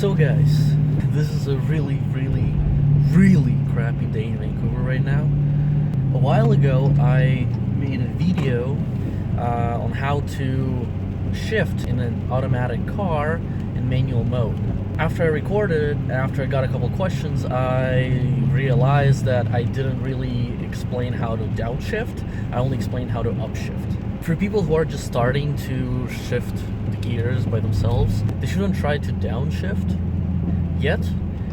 So guys, this is a really crappy day in Vancouver right now. A while ago I made a video on how to shift in an automatic car in manual mode. After I recorded it, after I got a couple questions, I realized that I didn't really explain how to downshift. I only explained how to upshift. For people who are just starting to shift the gears by themselves, they shouldn't try to downshift yet.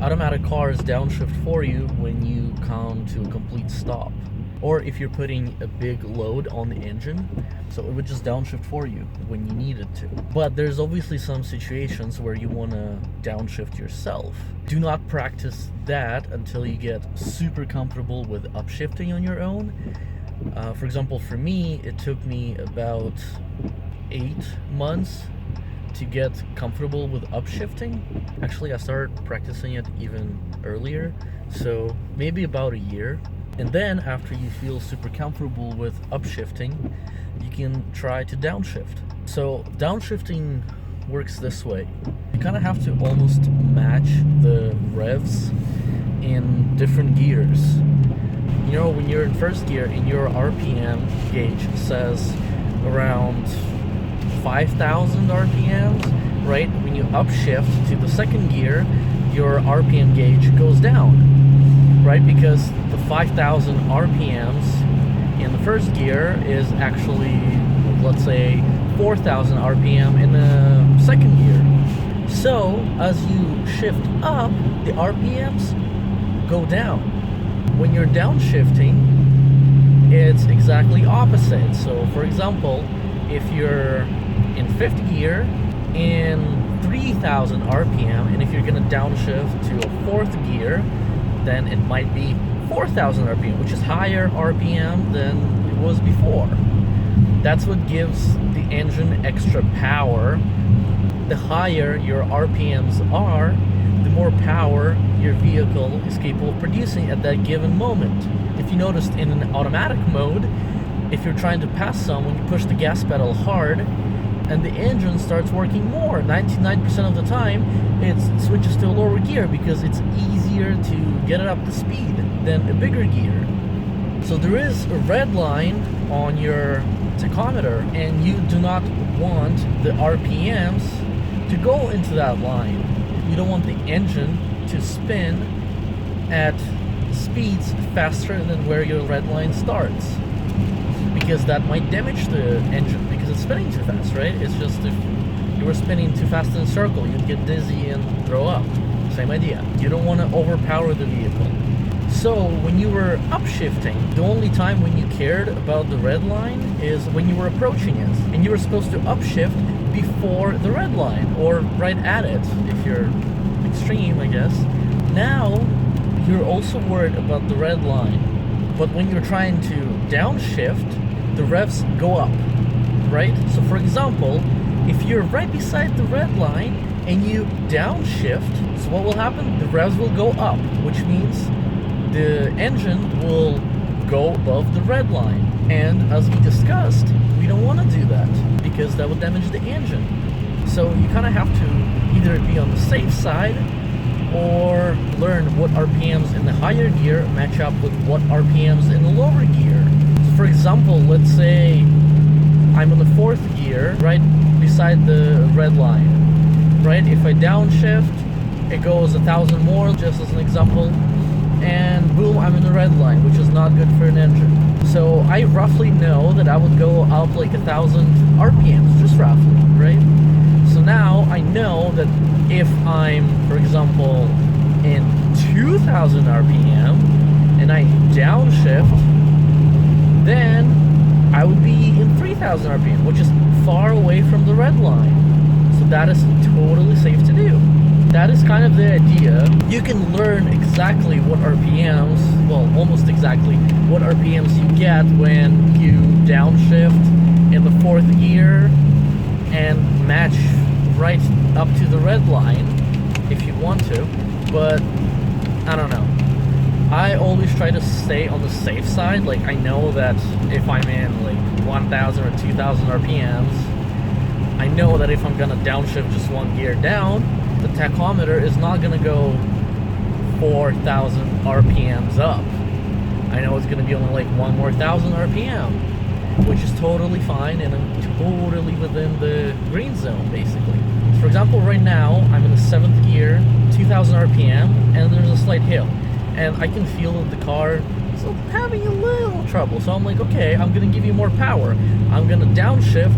Automatic cars downshift for you when you come to a complete stop, or if you're putting a big load on the engine, so it would just downshift for you when you need it to. But there's obviously some situations where you want to downshift yourself. Do not practice that until you get super comfortable with upshifting on your own. For example, for me, it took me about 8 months to get comfortable with upshifting. Actually, I started practicing it even earlier, so maybe about a year. And then after you feel super comfortable with upshifting, you can try to downshift. So downshifting works this way. You kind of have to almost match the revs in different gears. You know, when you're in first gear and your RPM gauge says around 5,000 RPMs, right? When you upshift to the second gear, your RPM gauge goes down, right? Because the 5,000 RPMs in the first gear is actually, let's say, 4,000 RPM in the second gear. So as you shift up, the RPMs go down. When you're downshifting, it's exactly opposite. So for example, if you're in fifth gear in 3,000 RPM, and if you're going to downshift to a fourth gear, then it might be 4,000 RPM, which is higher RPM than it was before. That's what gives the engine extra power. The higher your RPMs are, the more power your vehicle is capable of producing at that given moment. If you noticed, in an automatic mode, if you're trying to pass someone, you push the gas pedal hard and the engine starts working more. 99% of the time, it switches to a lower gear because it's easier to get it up to speed than a bigger gear. So there is a red line on your tachometer, and you do not want the RPMs to go into that line. You don't want the engine to spin at speeds faster than where your red line starts, because that might damage the engine because it's spinning too fast, right? It's just if you were spinning too fast in a circle, you'd get dizzy and throw up. Same idea. You don't want to overpower the vehicle. So when you were upshifting, the only time when you cared about the red line is when you were approaching it, and you were supposed to upshift before the red line, or right at it if you're extreme, I guess. Now you're also worried about the red line, but when you're trying to downshift, the revs go up, right? So for example, if you're right beside the red line and you downshift, so what will happen? The revs will go up, which means the engine will go above the red line. And as we discussed, we don't want to do that because that would damage the engine. So you kind of have to either be on the safe side or learn what RPMs in the higher gear match up with what RPMs in the lower gear. So for example, let's say I'm on the fourth gear right beside the red line, right? If I downshift, it goes 1,000 more, just as an example, and boom, I'm in the red line, which is not good for an engine. So I roughly know that I would go up like 1,000 RPMs, just roughly, right? So now I know that if I'm, for example, in 2,000 RPM and I downshift, then I would be in 3,000 RPM, which is far away from the red line. So that is totally safe to do. That is kind of the idea. You can learn exactly what RPMs, well, almost exactly what RPMs you get when you downshift in the fourth gear and match right up to the red line if you want to, but I don't know. I always try to stay on the safe side. Like, I know that if I'm in like 1,000 or 2,000 RPMs, I know that if I'm gonna downshift just one gear down, the tachometer is not gonna go 4,000 RPMs up. I know it's gonna be only like 1,000 RPM, which is totally fine, and I'm totally within the green zone, basically. For example, right now, I'm in the 7th gear, 2,000 RPM, and there's a slight hill. And I can feel that the car is having a little trouble. So I'm like, okay, I'm gonna give you more power. I'm gonna downshift,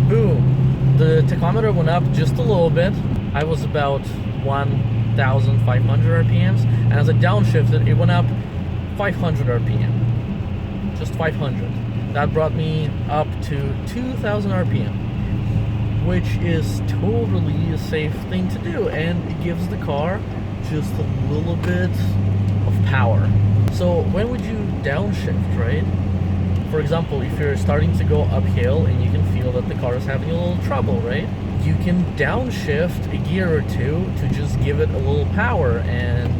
boom. The tachometer went up just a little bit. I was about 1,500 RPMs, and as I downshifted, it went up 500 RPM. Just 500. That brought me up to 2,000 RPM, which is totally a safe thing to do, and it gives the car just a little bit of power. So when would you downshift, right? For example, if you're starting to go uphill and you can feel that the car is having a little trouble, right? You can downshift a gear or two to just give it a little power and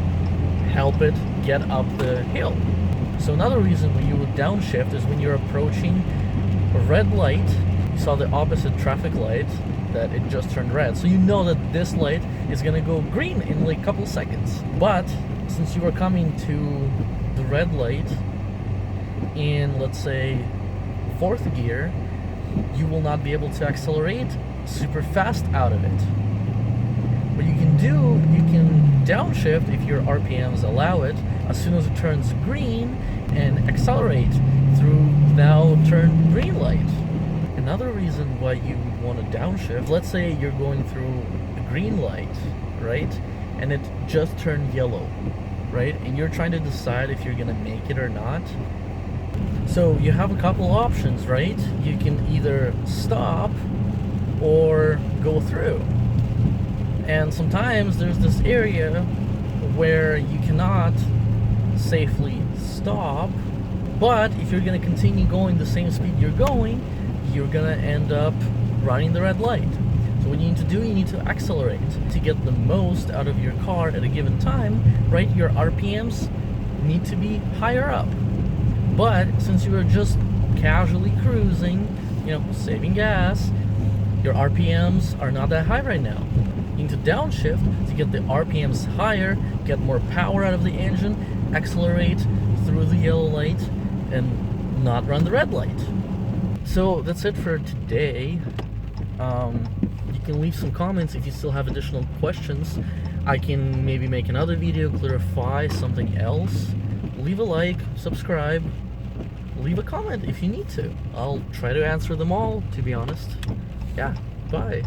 help it get up the hill. So another reason why you would downshift is when you're approaching a red light, you saw the opposite traffic light, that it just turned red. So you know that this light is gonna go green in like a couple seconds. But since you are coming to the red light in, let's say, 4th gear, you will not be able to accelerate super fast out of it. What you can do, you can downshift if your RPMs allow it as soon as it turns green and accelerate through now turned green light. Another reason why you would want to downshift, let's say you're going through a green light, right? And it just turned yellow, right? And you're trying to decide if you're gonna make it or not. So you have a couple options, right? You can either stop or go through. And sometimes there's this area where you cannot safely stop, but if you're gonna continue going the same speed you're going, you're gonna end up running the red light. So what you need to do, you need to accelerate to get the most out of your car at a given time, right? Your RPMs need to be higher up. But since you are just casually cruising, saving gas, your RPMs are not that high right now. You need to downshift to get the RPMs higher, get more power out of the engine, accelerate through the yellow light, and not run the red light. So that's it for today. You can leave some comments if you still have additional questions. I can maybe make another video, clarify something else. Leave a like, subscribe, leave a comment if you need to. I'll try to answer them all, to be honest. Yeah, bye.